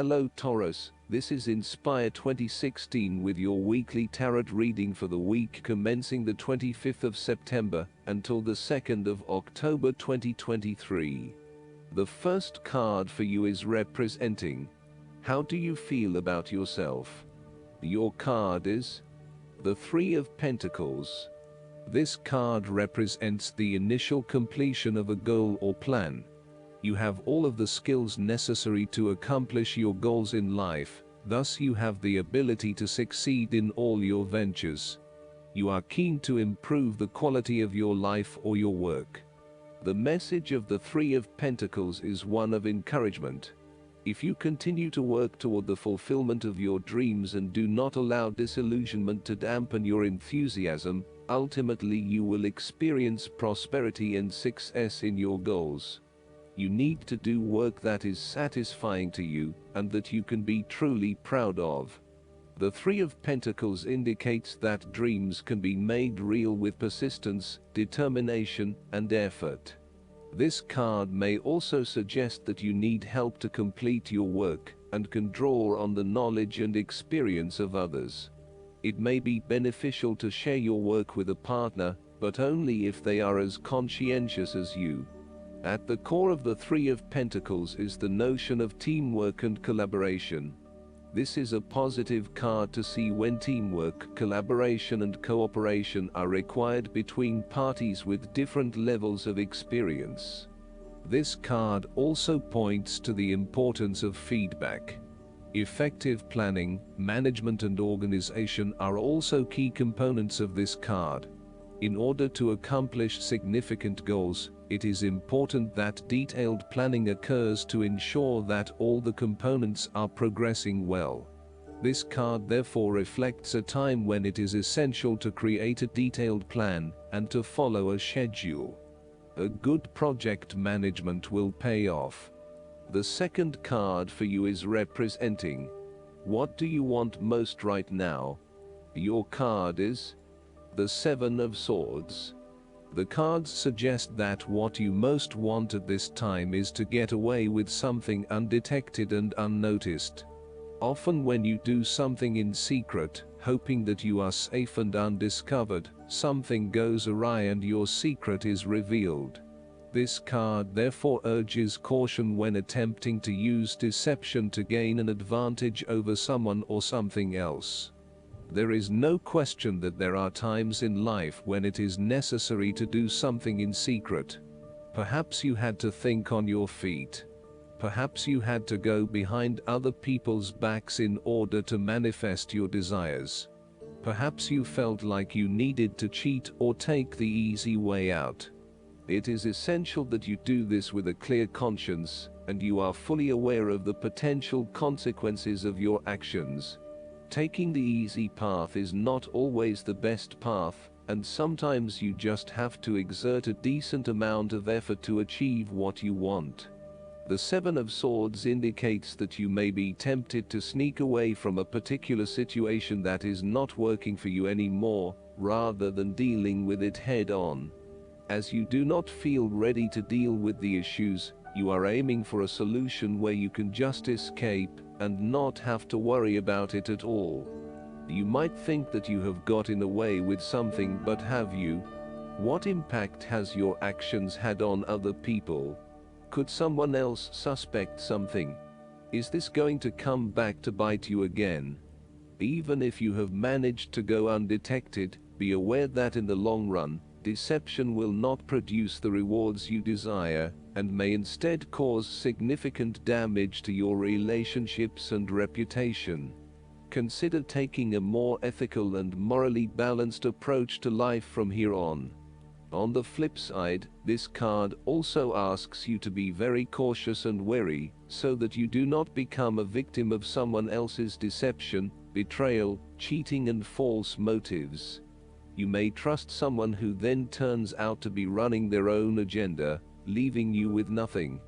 Hello Taurus, this is Inspire 2016 with your weekly tarot reading for the week commencing the 25th of September until the 2nd of October 2023. The first card for you is representing: how do you feel about yourself? Your card is the Three of Pentacles. This card represents the initial completion of a goal or plan. You have all of the skills necessary to accomplish your goals in life, thus you have the ability to succeed in all your ventures. You are keen to improve the quality of your life or your work. The message of the Three of Pentacles is one of encouragement. If you continue to work toward the fulfillment of your dreams and do not allow disillusionment to dampen your enthusiasm, ultimately you will experience prosperity and success in your goals. You need to do work that is satisfying to you, and that you can be truly proud of. The Three of Pentacles indicates that dreams can be made real with persistence, determination, and effort. This card may also suggest that you need help to complete your work, and can draw on the knowledge and experience of others. It may be beneficial to share your work with a partner, but only if they are as conscientious as you. At the core of the Three of Pentacles is the notion of teamwork and collaboration. This is a positive card to see when teamwork, collaboration and cooperation are required between parties with different levels of experience. This card also points to the importance of feedback. Effective planning, management and organization are also key components of this card. In order to accomplish significant goals, it is important that detailed planning occurs to ensure that all the components are progressing well. This card therefore reflects a time when it is essential to create a detailed plan and to follow a schedule. A good project management will pay off. The second card for you is representing: what do you want most right now? Your card is the Seven of Swords. The cards suggest that what you most want at this time is to get away with something undetected and unnoticed. Often when you do something in secret, hoping that you are safe and undiscovered, something goes awry and your secret is revealed. This card therefore urges caution when attempting to use deception to gain an advantage over someone or something else. There is no question that there are times in life when it is necessary to do something in secret. Perhaps you had to think on your feet. Perhaps you had to go behind other people's backs in order to manifest your desires. Perhaps you felt like you needed to cheat or take the easy way out. It is essential that you do this with a clear conscience, and you are fully aware of the potential consequences of your actions. Taking the easy path is not always the best path, and sometimes you just have to exert a decent amount of effort to achieve what you want. The Seven of Swords indicates that you may be tempted to sneak away from a particular situation that is not working for you anymore, rather than dealing with it head on. As you do not feel ready to deal with the issues, you are aiming for a solution where you can just escape and not have to worry about it at all. You might think that you have gotten away with something, but have you? What impact has your actions had on other people? Could someone else suspect something? Is this going to come back to bite you again? Even if you have managed to go undetected, be aware that in the long run, deception will not produce the rewards you desire, and may instead cause significant damage to your relationships and reputation. Consider taking a more ethical and morally balanced approach to life from here on. On the flip side, this card also asks you to be very cautious and wary, so that you do not become a victim of someone else's deception, betrayal, cheating and false motives. You may trust someone who then turns out to be running their own agenda, leaving you with nothing.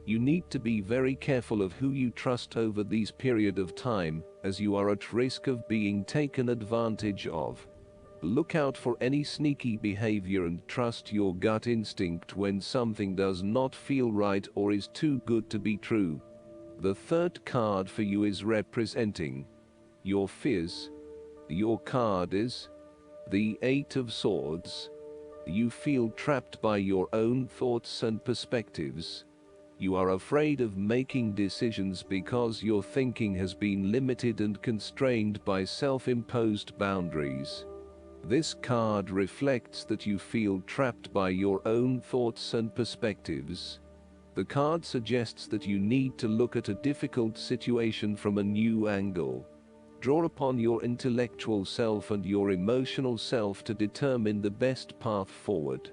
You need to be very careful of who you trust over this period of time, as you are at risk of being taken advantage of. Look out for any sneaky behavior and trust your gut instinct when something does not feel right or is too good to be true. The third card for you is representing your fears. Your card is the Eight of Swords. You feel trapped by your own thoughts and perspectives. You are afraid of making decisions because your thinking has been limited and constrained by self-imposed boundaries. This card reflects that you feel trapped by your own thoughts and perspectives. The card suggests that you need to look at a difficult situation from a new angle. Draw upon your intellectual self and your emotional self to determine the best path forward,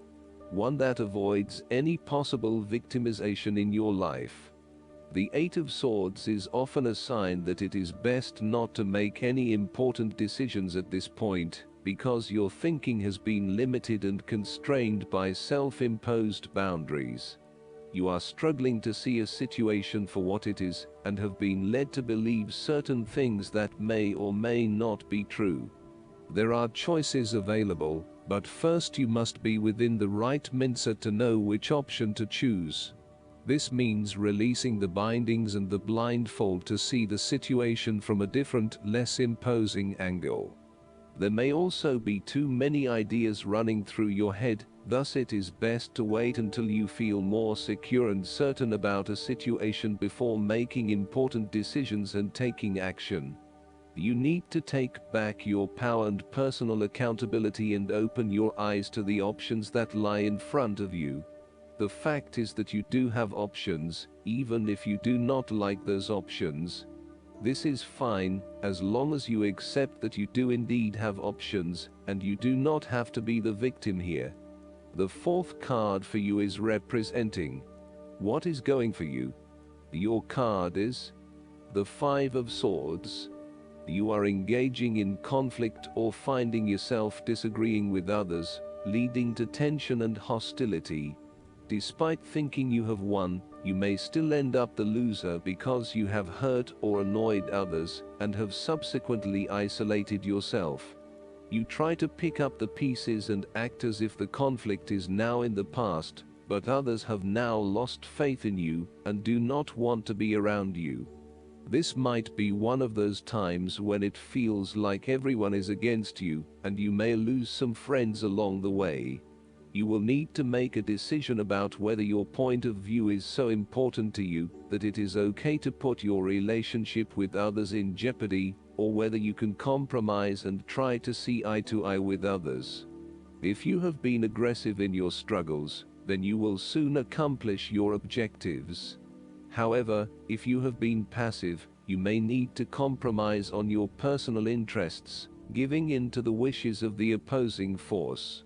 one that avoids any possible victimization in your life. The Eight of Swords is often a sign that it is best not to make any important decisions at this point, because your thinking has been limited and constrained by self-imposed boundaries. You are struggling to see a situation for what it is, and have been led to believe certain things that may or may not be true. There are choices available, but first you must be within the right mindset to know which option to choose. This means releasing the bindings and the blindfold to see the situation from a different, less imposing angle. There may also be too many ideas running through your head, thus it is best to wait until you feel more secure and certain about a situation before making important decisions and taking action. You need to take back your power and personal accountability and open your eyes to the options that lie in front of you. The fact is that you do have options, even if you do not like those options. This is fine, as long as you accept that you do indeed have options, and you do not have to be the victim here. The fourth card for you is representing what is going for you. Your card is the Five of Swords. You are engaging in conflict or finding yourself disagreeing with others, leading to tension and hostility. Despite thinking you have won, you may still end up the loser because you have hurt or annoyed others, and have subsequently isolated yourself. You try to pick up the pieces and act as if the conflict is now in the past, but others have now lost faith in you, and do not want to be around you. This might be one of those times when it feels like everyone is against you, and you may lose some friends along the way. You will need to make a decision about whether your point of view is so important to you that it is okay to put your relationship with others in jeopardy, or whether you can compromise and try to see eye to eye with others. If you have been aggressive in your struggles, then you will soon accomplish your objectives. However, if you have been passive, you may need to compromise on your personal interests, giving in to the wishes of the opposing force.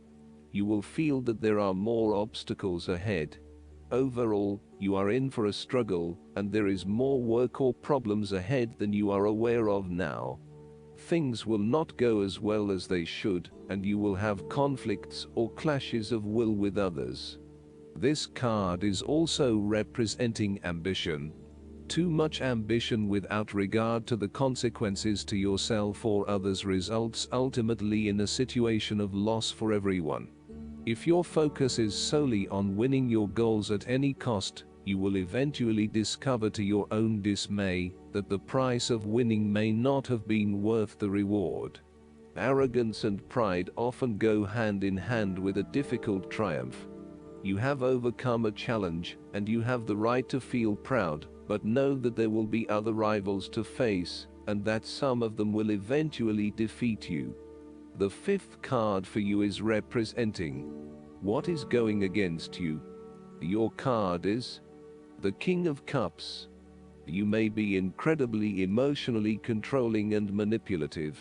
You will feel that there are more obstacles ahead. Overall, you are in for a struggle, and there is more work or problems ahead than you are aware of now. Things will not go as well as they should, and you will have conflicts or clashes of will with others. This card is also representing ambition. Too much ambition without regard to the consequences to yourself or others results ultimately in a situation of loss for everyone. If your focus is solely on winning your goals at any cost, you will eventually discover to your own dismay that the price of winning may not have been worth the reward. Arrogance and pride often go hand in hand with a difficult triumph. You have overcome a challenge, and you have the right to feel proud, but know that there will be other rivals to face, and that some of them will eventually defeat you. The fifth card for you is representing what is going against you. Your card is the King of Cups. You may be incredibly emotionally controlling and manipulative.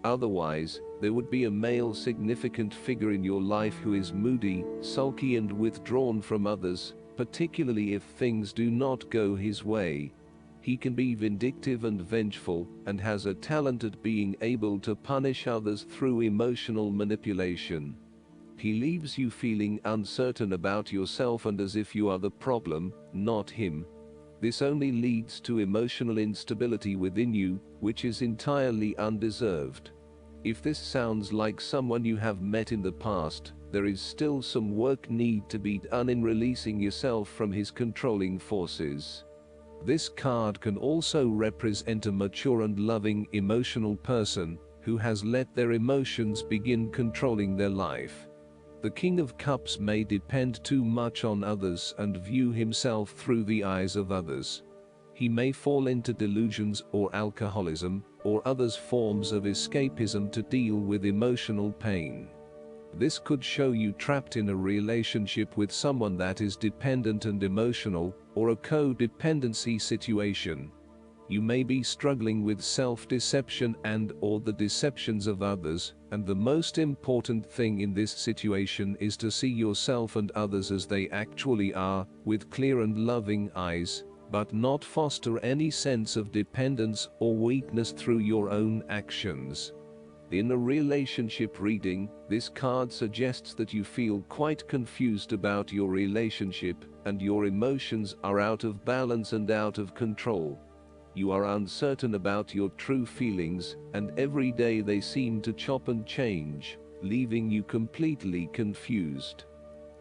Otherwise, there would be a male significant figure in your life who is moody, sulky and withdrawn from others, particularly if things do not go his way. He can be vindictive and vengeful, and has a talent at being able to punish others through emotional manipulation. He leaves you feeling uncertain about yourself and as if you are the problem, not him. This only leads to emotional instability within you, which is entirely undeserved. If this sounds like someone you have met in the past, there is still some work need to be done in releasing yourself from his controlling forces. This card can also represent a mature and loving emotional person who has let their emotions begin controlling their life. The King of Cups may depend too much on others and view himself through the eyes of others. He may fall into delusions or alcoholism or other forms of escapism to deal with emotional pain. This could show you trapped in a relationship with someone that is dependent and emotional, or a codependency situation. You may be struggling with self-deception and/or the deceptions of others, and the most important thing in this situation is to see yourself and others as they actually are, with clear and loving eyes, but not foster any sense of dependence or weakness through your own actions. In a relationship reading, this card suggests that you feel quite confused about your relationship, and your emotions are out of balance and out of control. You are uncertain about your true feelings, and every day they seem to chop and change, leaving you completely confused.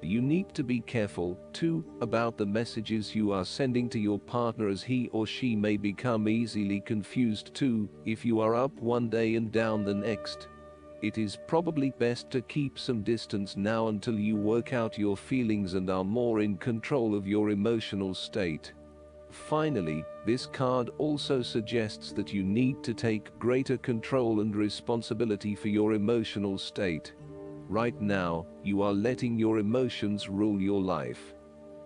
You need to be careful, too, about the messages you are sending to your partner, as he or she may become easily confused too, if you are up one day and down the next. It is probably best to keep some distance now until you work out your feelings and are more in control of your emotional state. Finally, this card also suggests that you need to take greater control and responsibility for your emotional state. Right now, you are letting your emotions rule your life.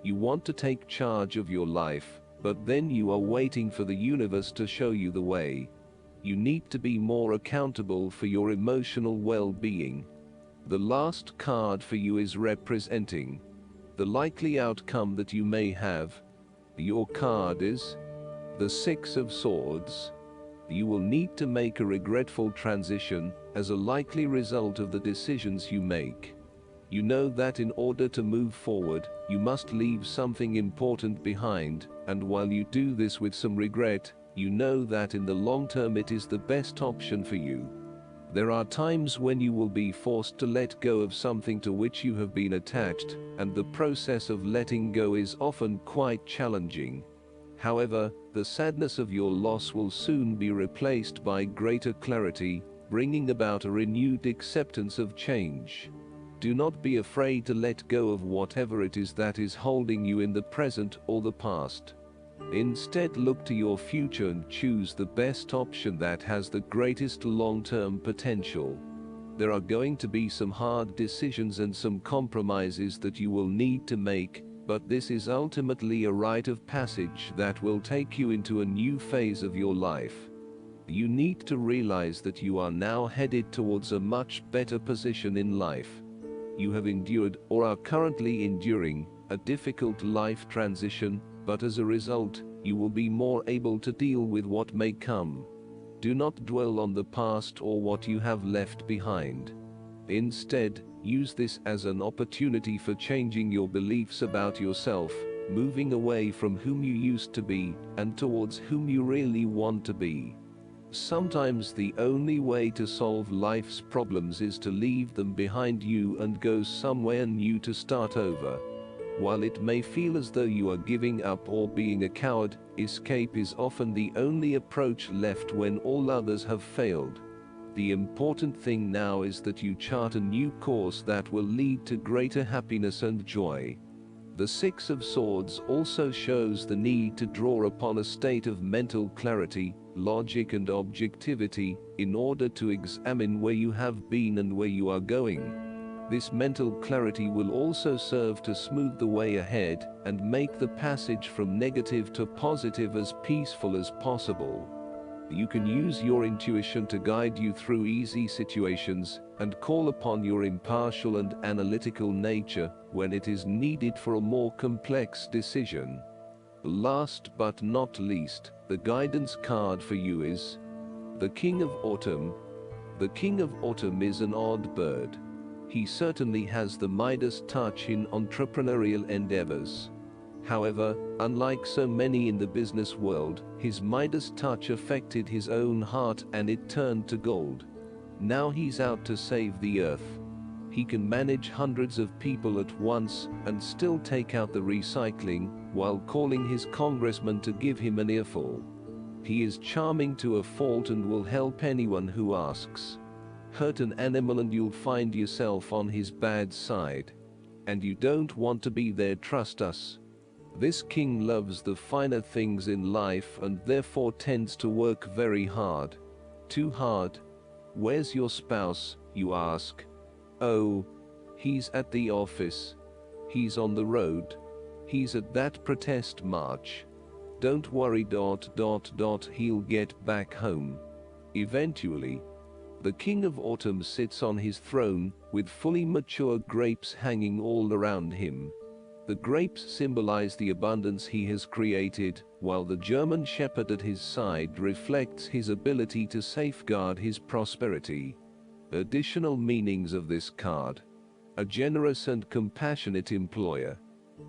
You want to take charge of your life, but then you are waiting for the universe to show you the way. You need to be more accountable for your emotional well-being. The last card for you is representing the likely outcome that you may have. Your card is the Six of Swords. You will need to make a regretful transition as a likely result of the decisions you make. You know that in order to move forward, you must leave something important behind, and while you do this with some regret, you know that in the long term it is the best option for you. There are times when you will be forced to let go of something to which you have been attached, and the process of letting go is often quite challenging. However, the sadness of your loss will soon be replaced by greater clarity, bringing about a renewed acceptance of change. Do not be afraid to let go of whatever it is that is holding you in the present or the past. Instead, look to your future and choose the best option that has the greatest long-term potential. There are going to be some hard decisions and some compromises that you will need to make, but this is ultimately a rite of passage that will take you into a new phase of your life. You need to realize that you are now headed towards a much better position in life. You have endured, or are currently enduring, a difficult life transition, but as a result, you will be more able to deal with what may come. Do not dwell on the past or what you have left behind. Instead, use this as an opportunity for changing your beliefs about yourself, moving away from whom you used to be, and towards whom you really want to be. Sometimes the only way to solve life's problems is to leave them behind you and go somewhere new to start over. While it may feel as though you are giving up or being a coward, escape is often the only approach left when all others have failed. The important thing now is that you chart a new course that will lead to greater happiness and joy. The Six of Swords also shows the need to draw upon a state of mental clarity, logic and objectivity, in order to examine where you have been and where you are going. This mental clarity will also serve to smooth the way ahead and make the passage from negative to positive as peaceful as possible. You can use your intuition to guide you through easy situations and call upon your impartial and analytical nature when it is needed for a more complex decision. Last but not least, the guidance card for you is the King of Autumn. The King of Autumn is an odd bird. He certainly has the Midas touch in entrepreneurial endeavors. However, unlike so many in the business world, his Midas touch affected his own heart and it turned to gold. Now he's out to save the earth. He can manage hundreds of people at once and still take out the recycling while calling his congressman to give him an earful. He is charming to a fault and will help anyone who asks. Hurt an animal and you'll find yourself on his bad side. And you don't want to be there, trust us. This king loves the finer things in life and therefore tends to work very hard. Too hard? Where's your spouse, you ask? Oh, he's at the office. He's on the road. He's at that protest march. Don't worry, he'll get back home. Eventually. The king of autumn sits on his throne, with fully mature grapes hanging all around him. The grapes symbolize the abundance he has created, while the German shepherd at his side reflects his ability to safeguard his prosperity. Additional meanings of this card: a generous and compassionate employer,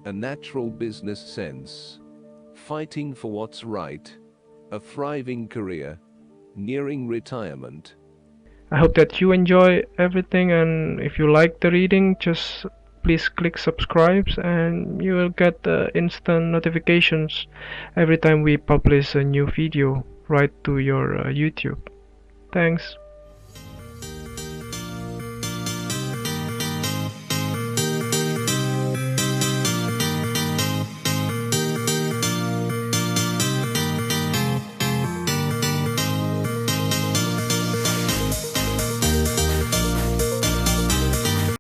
a natural business sense, fighting for what's right, a thriving career, nearing retirement. I hope that you enjoy everything, and if you like the reading, just please click subscribe and you will get instant notifications every time we publish a new video right to your YouTube. Thanks.